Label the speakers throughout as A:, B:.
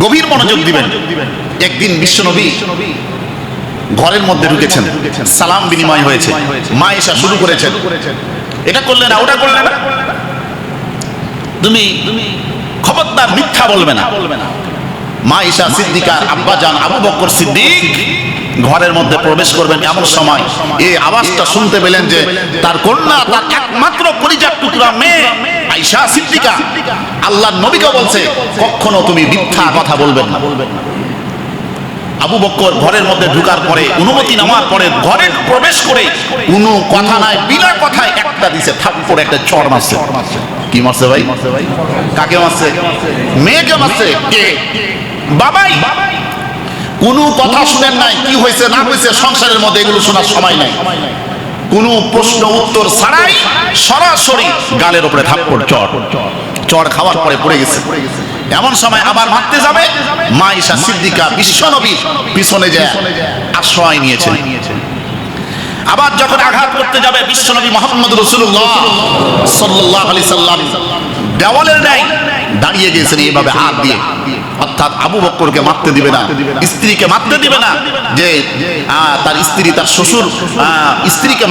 A: গভীর মনোযোগ দিবেন। একদিন বিশ্বনবী ঘরের মধ্যে ঢুকেছেন, সালাম বিনিময় হয়েছে, মা এসা শুরু করেছেন, এটা করলে না, ওটা করলে না, তুমি খবরদার মিথ্যা বলবে না। মা ঈশা সিদ্দিকার আব্বা জান আবু বকর সিদ্দিক ঘরের মধ্যে প্রবেশ করবেন, এমন সময় এই আওয়াজটা শুনতে পেলেন যে তার কন্যা, তার একমাত্র পরিজাত টুকরা মেয়ে আয়েশা সিদ্দিকা আল্লাহর নবীকে বলছে, কখনো তুমি মিথ্যা কথা বলবেন না। আবু বকর ঘরের মধ্যে ঢোকার পরে, অনুমতি নেওয়ার পরে ঘরে প্রবেশ করে কোনো কথা নাই, বিনা কথায় একটা দিছে থাপ্পড়, একটা চড় মারছে। কি মারছে ভাই? কাকে মারছে? মেয়েকে মারছে। কে? বাবাই। কোনো কথা শুনেন নাই, কি হয়েছে না হয়েছে সংসারের মধ্যে, এগুলো শোনার সময় নাই। কোনো প্রশ্ন উত্তর ছাড়াই সরাসরি গালের উপরে থাপ্পড়, চড় খাওয়ার পরে পড়ে গেছে। এমন সময় আবার মারতে যাবে, মা ঈশা সিদ্দিকা বিশ্বনবীর পিছনে যায় আশ্রয় নিয়েছেন। আবার যখন আঘাত করতে যাবে, বিশ্বনবী মুহাম্মদ রাসূলুল্লাহ সাল্লাল্লাহু আলাইহি সাল্লাম দেওয়ালের ন্যায় দাঁড়িয়ে গিয়েছেন এইভাবে হাত দিয়ে, অর্থাৎ আবু বকরকে মারতে দিবে না, স্ত্রীকে মারতে দিবে না, যে তার স্ত্রী, তার শ্বশুর স্ত্রীকে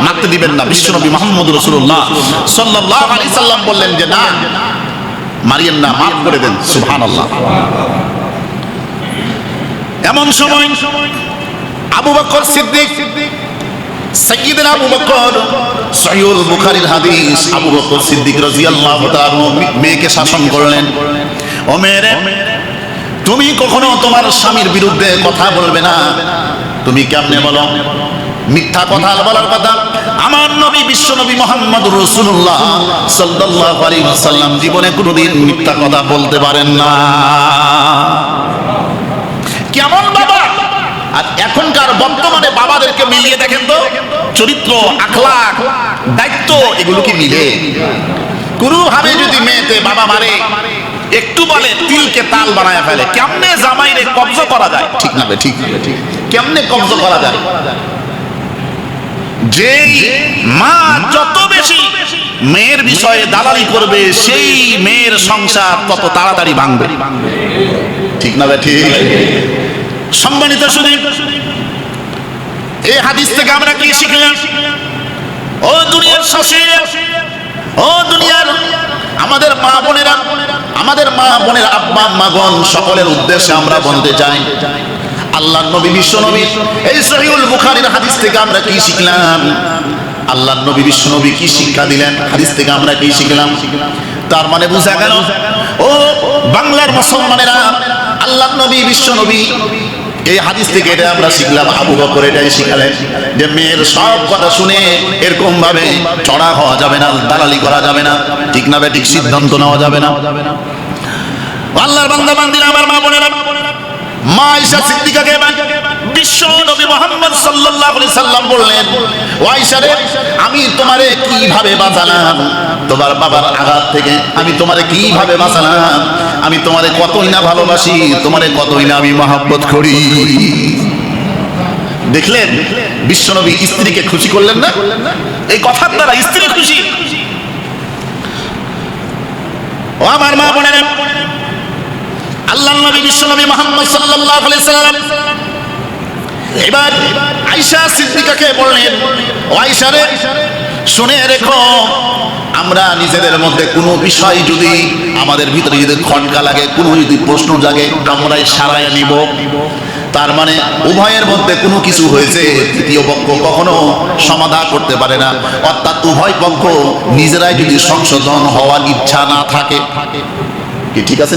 A: মারতে দিবেন না। বিশ্বনবী মুহাম্মদ রাসূলুল্লাহ সাল্লাল্লাহু আলাইহি সাল্লাম বললেন যে না, মারিয়েন না, মাফ করে দেন। সুবহানাল্লাহ। এমন সময় আবু বকর সিদ্দিক, সাইয়্যিদনা আবু বকর, সহিহুল বুখারীর হাদিস, আবু বকর সিদ্দিক রাদিয়াল্লাহু তাআলা মেয়েকে শাসন করলেন, ও মেয়ে, তুমি কখনো তোমার স্বামীর বিরুদ্ধে কথা বলবে না। তুমি কেমনে বলো? মিথ্যা কথা বলার কথা আমার নবী বিশ্বনবী মুহাম্মদুর রাসূলুল্লাহ সাল্লাল্লাহু আলাইহি ওয়াসাল্লাম জীবনে কোনোদিন মিথ্যা কথা বলতে পারেন না। কেমন বাবা! আর এখনকার বর্তমানে বাবাদেরকে মিলিয়ে দেখেন তো, চরিত্র, আখলাক, দায়িত্ব, এগুলো কি মিলে? কোনোভাবে যদি মেয়েতে বাবা মারে, একটু বলে তিলকে তাল বানায় ফেলে, কেমনে জামাইরে কবজা করা যায়? ঠিক না? ঠিক কেমনে কবজা করা যায়? যে মা যত বেশি মেয়ের বিষয়ে দালালি করবে, সেই মেয়ের সংসার তত তাড়াতাড়ি ভাঙবে। ঠিক না? ঠিক। সম্মানিত শুধু এই হাদিস থেকে আমরা কি শিখলাম? ও দুনিয়ার শাসী, ও দুনিয়ার আমাদের মা বোনেরা, আমাদের মা বোনের আব্বা মাগন, সকলের উদ্দেশ্যে আমরা বলতে চাই, আল্লাহর নবী বিশ্বনবী এই সহিহুল বুখারীর হাদিস থেকে আমরা কি শিখলাম? আল্লাহর নবী বিশ্বনবী কি শিক্ষা দিলেন? হাদিস থেকে আমরা কি শিখলাম? তার মানে বোঝা গেল, ও বাংলার মুসলমানেরা, আল্লাহর নবী বিশ্বনবী এই হাদিস থেকে এটা আমরা শিখলাম, আবু বকর এটাই শিখালেন যে মেয়ের সব কথা শুনে এরকম ভাবে চড়া হওয়া যাবে না, দালালি করা যাবে না। ঠিক না? ঠিক সিদ্ধান্ত নেওয়া যাবে না। আল্লাহর বান্দা বান্দিরা, আমার মা বোনেরা, মা ঈশা সিদ্দিকাকে বিশ্ব নবী মুহাম্মদ সাল্লাল্লাহু আলাইহি সাল্লাম বললেন, ও আয়েশা রে, আমি তোমারে কিভাবে বাঁচালাম তোমার বাবার আঘাত থেকে? আমি তোমারে কিভাবে বাঁচালাম? আমি তোমারে কতই না ভালোবাসি, তোমারে কতই না আমি মহব্বত করি। দেখলেন বিশ্বনবী স্ত্রীকে খুশি করলেন না? এই কথার দ্বারা স্ত্রী খুশি। ও আমার মা বোনেরা, আল্লাহর নবী বিশ্বনবী মুহাম্মদ সাল্লাল্লাহু আলাইহি সাল্লাম এবার আয়েশা সিদ্দিকাকে বললেন, ও আয়েশা রে, শুনে রেখো, আমরা নিজেদের মধ্যে কোনো বিষয় যদি আমাদের ভিতরে যদি খটকা লাগে, কোনো যদি প্রশ্ন জাগে, আমরাই সারায় নিব। তার মানে উভয়ের মধ্যে কোনো কিছু হয়েছে, তৃতীয় পক্ষ কখনো সমাধান করতে পারে না। অর্থাৎ উভয় পক্ষ নিজেরাই যদি সংশোধন হওয়ার ইচ্ছা না থাকে, কি ঠিক আছে?